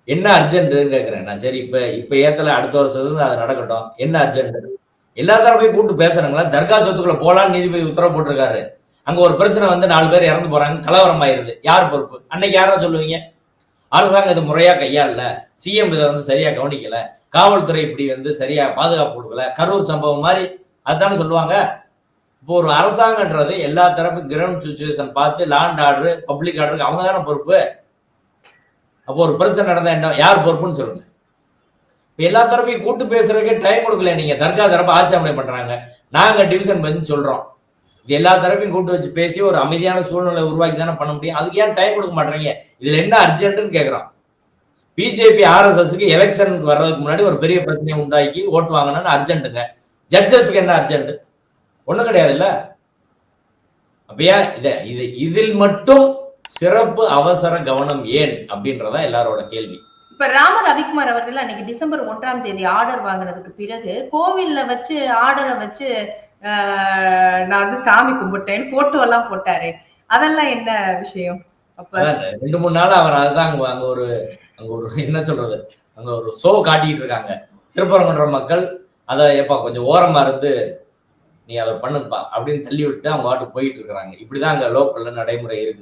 என்ன அர்ஜென்ட்ன்னு கேட்கிறேன் நான். சரி இப்ப ஏத்தல அடுத்த வருஷத்துல அது நடக்கட்டும். என்ன அர்ஜென்ட்? எல்லா தரப்பையும் கூப்பிட்டு பேசுறாங்களா? தர்கா சொத்துக்குள்ள போலான்னு நீதிபதி உத்தரவு போட்டிருக்காரு. அங்க ஒரு பிரச்சனை வந்து 4 பேர் இறந்து போறாங்க. கலவரம் ஆயிருது. யார் பொறுப்பு? அன்னைக்கு யாரா சொல்லுவீங்க? அரசாங்கம் இது முறையா கையாளல. சிஎம் இத வந்து சரியா கவனிக்கல. காவல்துறை இப்படி வந்து சரியா பாதுகாப்பு கொடுக்கல. கரூர் சம்பவம் மாரி அதுதானே சொல்லுவாங்க. இப்போ ஒரு அரசாங்கன்றது எல்லா தரப்பு கிரவுண்ட் சிச்சுவேஷன் பார்த்து லா அண்ட் ஆர்டர், பப்ளிக் ஆர்டருக்கு அவங்க தானே பொறுப்பு. அப்போ ஒரு பிரச்சனை நடந்தா என்ன யார் பொறுப்புன்னு சொல்லுங்க. எல்லா தரப்பையும் கூட்டு பேசுறதுக்கே டைம் கொடுக்கல நீங்க. தர்கா தரப்பு ஆட்சேபனை பண்றாங்க. நாங்க டிவிஷன் பெஞ்ச் சொல்றோம். இது எல்லா தரப்பையும் கூட்டு வச்சு பேசி ஒரு அமைதியான சூழ்நிலை உருவாக்கி தானே பண்ண முடியும். அதுக்கு ஏன் டைம் கொடுக்க மாட்டீங்க? இதுல என்ன அர்ஜென்ட்னு கேக்குறோம். பிஜேபி ஆர்எஸ்எஸ்க்கு எலெக்ஷன் வர்றதுக்கு முன்னாடி ஒரு பெரிய பிரச்சனையை உண்டாக்கி ஓட்டு வாங்கணும்னு அர்ஜென்ட்டுங்க. ஜட்ஜஸ்க்கு என்ன அர்ஜென்ட்? ஒண்ணும் கிடையாது இல்ல. அப்பயா இதில் மட்டும் சிறப்பு அவசர கவனம் ஏன் அப்படின்றதா எல்லாரோட கேள்வி. இப்ப ராம ரவிக்குமார் அவர்கள் அன்னைக்கு டிசம்பர் 1ஆம் தேதி ஆர்டர் வாங்கினதுக்கு பிறகு கோவில்ல வச்சு ஆர்டரை வச்சு நான் வந்து சாமி கும்பிட்டேன் போட்டோ எல்லாம் போட்டாரு. அதெல்லாம் என்ன விஷயம்? அப்ப 2-3 நாள் அவர் அதுதான் அங்க ஒரு என்ன சொல்றது, அங்க ஒரு ஷோ காட்டிட்டு இருக்காங்க. திருப்பரங்குன்றம் மக்கள் அதை எப்பா கொஞ்சம் ஓரமா இருந்து நீ அதை பண்ணுப்பா அப்படின்னு தள்ளி விட்டு அவங்க பாட்டு போயிட்டு இருக்காங்க. இப்படிதான் அங்க லோக்கல்ல நடைமுறை இருக்கு.